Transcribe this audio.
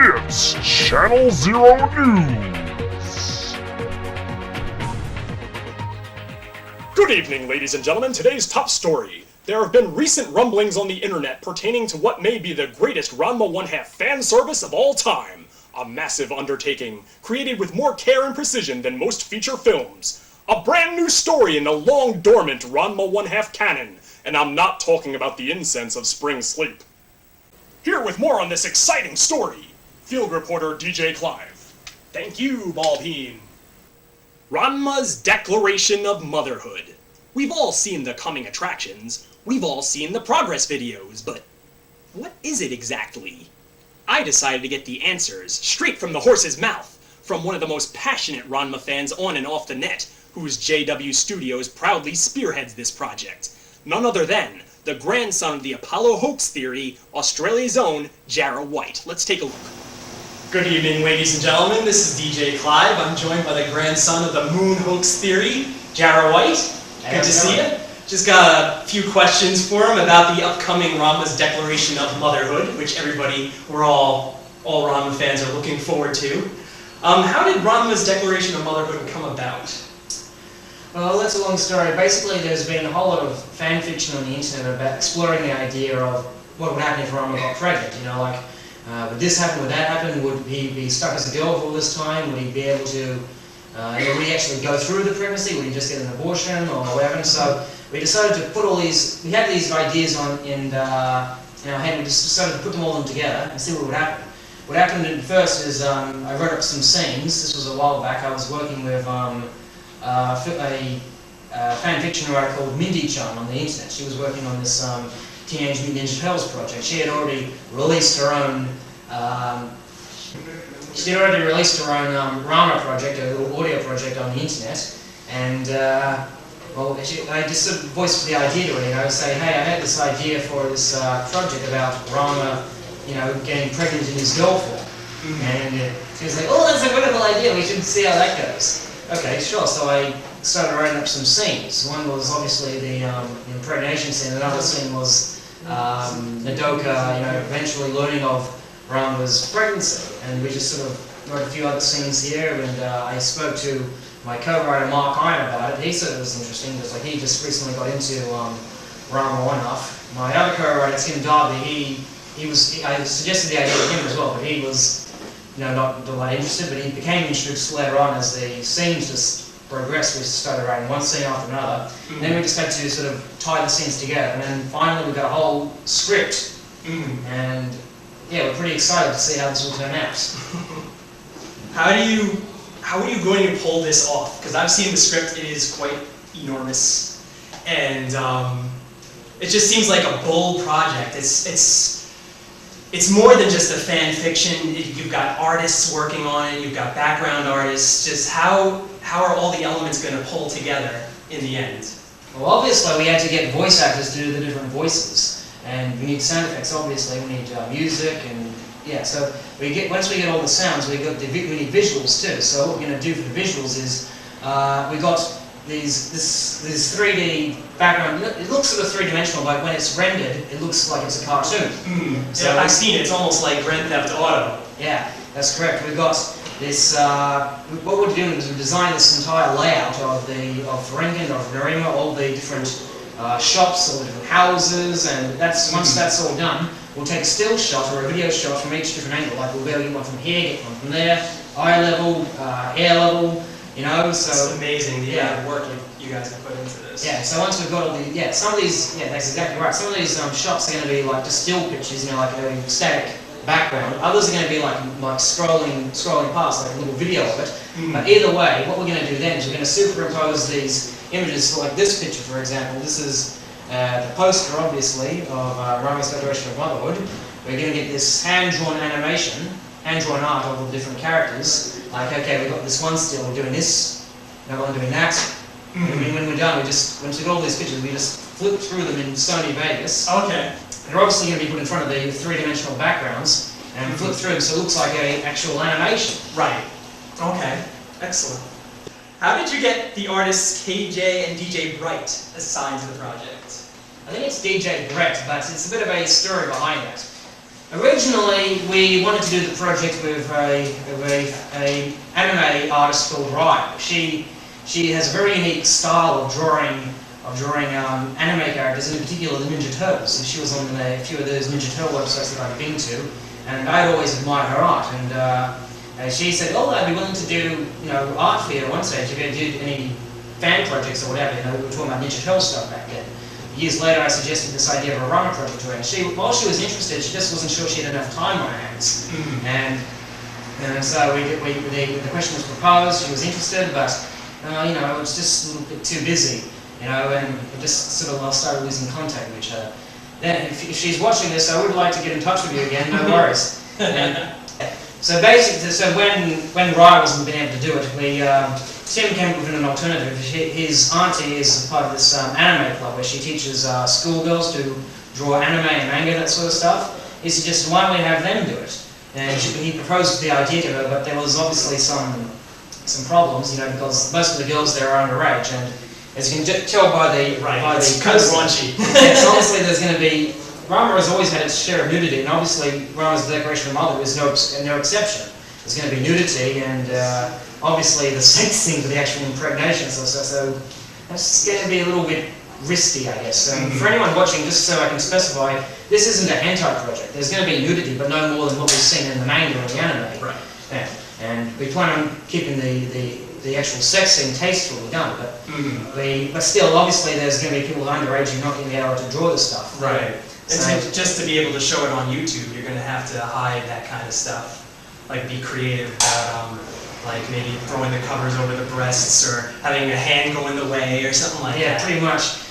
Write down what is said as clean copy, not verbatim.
It's Channel Zero News. Good evening, ladies and gentlemen. Today's top story. There have been recent rumblings on the internet pertaining to what may be the greatest Ranma 1/2 fan service of all time. A massive undertaking, created with more care and precision than most feature films. A brand new story in the long-dormant Ranma 1/2 canon. And I'm not talking about the incense of spring sleep. Here with more on this exciting story, field reporter DjClyve. Thank you, Balpeen. Ranma's Declaration of Motherhood. We've all seen the coming attractions, we've all seen the progress videos, but what is it exactly? I decided to get the answers straight from the horse's mouth, from one of the most passionate Ranma fans on and off the net, whose JW Studios proudly spearheads this project. None other than the grandson of the Apollo Hoax Theory, Australia's own Jarrah White. Let's take a look. Good evening, ladies and gentlemen. This is DjClyve. I'm joined by the grandson of the Moon Hoax Theory, Jarrah White. Good to see you. Just got a few questions for him about the upcoming Ranma's Declaration of Motherhood, which we're all Ranma fans are looking forward to. How did Ranma's Declaration of Motherhood come about? Well, that's a long story. Basically, there's been a whole lot of fan fiction on the internet about exploring the idea of what would happen if Ranma got pregnant. You know, like, would this happen, would that happen? Would he be stuck as a girl for all this time? Would he be able to, would he actually go through the pregnancy? Would he just get an abortion or whatever? And so we decided to put all these, we had these ideas in our head, we just decided to put them all together and see what would happen. What happened at first is I wrote up some scenes. This was a while back. I was working with a fan fiction writer called Mindy-chan on the internet. She was working on this Teenage Mutant Ninja Turtles project. She had already released her own Ranma project, a little audio project on the internet, and I just sort of voiced the idea to her. You know, say, hey, I had this idea for this project about Ranma, getting pregnant in his girl form, and she was like, oh, that's a wonderful idea. We should see how that goes. Okay, sure. So I started writing up some scenes. One was obviously the impregnation scene. Another scene was Nadoka, eventually learning of Ranma's pregnancy. And we just sort of wrote a few other scenes here. And I spoke to my co-writer Mark Iron about it. He said it was interesting because he just recently got into Ranma 1/2. My other co-writer, Tim Darby, I suggested the idea to him as well, but he was not that interested, but he became interested later on as the scenes just progressed. We started writing one scene after another, and then we just had to sort of tie the scenes together, and then finally we got a whole script, and yeah, we're pretty excited to see how this will turn out. How are you going to pull this off? Because I've seen the script, it is quite enormous, and it just seems like a bold project. It's more than just a fan fiction. You've got artists working on it, you've got background artists. Just how are all the elements going to pull together in the end? Well, obviously we had to get voice actors to do the different voices, and we need sound effects. Obviously, we need music, and yeah. So once we get all the sounds, we need visuals too. So what we're going to do for the visuals is we got this 3D background. It looks sort of three-dimensional, but when it's rendered, it looks like it's a cartoon. So yeah, I've seen it. It's almost like Grand Theft Auto. Yeah, that's correct. We've got this. What we're doing is we designed this entire layout of Ferengen, of Narima, all the different shops, all the different houses, and once that's all done, we'll take a still shot or a video shot from each different angle. Like we'll be able to get one from here, get one from there, eye level, hair level. So it's amazing the amount of work you guys have put into this. Yeah, so once we've got all some of these, that's exactly right. Some of these shots are going to be like just still pictures, like a static background. Others are going to be like scrolling past, like a little video of it. But either way, what we're going to do then is we're going to superimpose these images. So like this picture, for example, this is the poster, obviously, of Ranma's Declaration of Motherhood. We're going to get this hand-drawn animation, hand-drawn art of all the different characters. Like, okay, we've got this one still, we're doing this, now we're doing that. And when we're done, once we got all these pictures, we just flip through them in Sony Vegas. Okay. They're obviously going to be put in front of the three-dimensional backgrounds, and flip through them so it looks like an actual animation. Right. Okay. Excellent. How did you get the artists KJ and DJ Bright assigned to the project? I think it's DJ Brett, but it's a bit of a story behind that. Originally, we wanted to do the project with a anime artist called Riot. She has a very unique style of drawing anime characters, in particular the Ninja Turtles. And she was on a few of those Ninja Turtle websites that I've been to, and I'd always admired her art. And she said, "Oh, I'd be willing to do art for you at one stage if you did any fan projects or whatever." We were talking about Ninja Turtle stuff back then. Years later, I suggested this idea of a Ranma project to her, and while she was interested, she just wasn't sure she had enough time on her hands. And so the question was proposed. She was interested, but it was just a little bit too busy, and we just sort of started losing contact with each other. Then, if she's watching this, I would like to get in touch with you again. No worries. So basically, when Ryan wasn't being able to do it, Tim came up with an alternative. His auntie is part of this anime club where she teaches schoolgirls to draw anime and manga, that sort of stuff. He suggested, why don't we have them do it? And he proposed the idea to her, but there was obviously some problems, because most of the girls there are underage, and as you can tell by the it's kind of raunchy. Yes, obviously there's going to be. Ranma has always had its share of nudity, and obviously Ranma's Decoration of Motherhood is no exception. There's going to be nudity, and obviously the sex scene for the actual impregnations, so that's going to be a little bit risky, I guess. For anyone watching, just so I can specify, this isn't a hentai project. There's going to be nudity, but no more than what we've seen in the manga or the anime. Right. Yeah. And we plan on keeping the actual sex scene tastefully done, but still, obviously, there's going to be people underage who are not going to be able to draw this stuff. Right. So, And just to be able to show it on YouTube, you're going to have to hide that kind of stuff. Like, be creative about, like, maybe throwing the covers over the breasts or having a hand go in the way or something like that. Yeah, pretty much.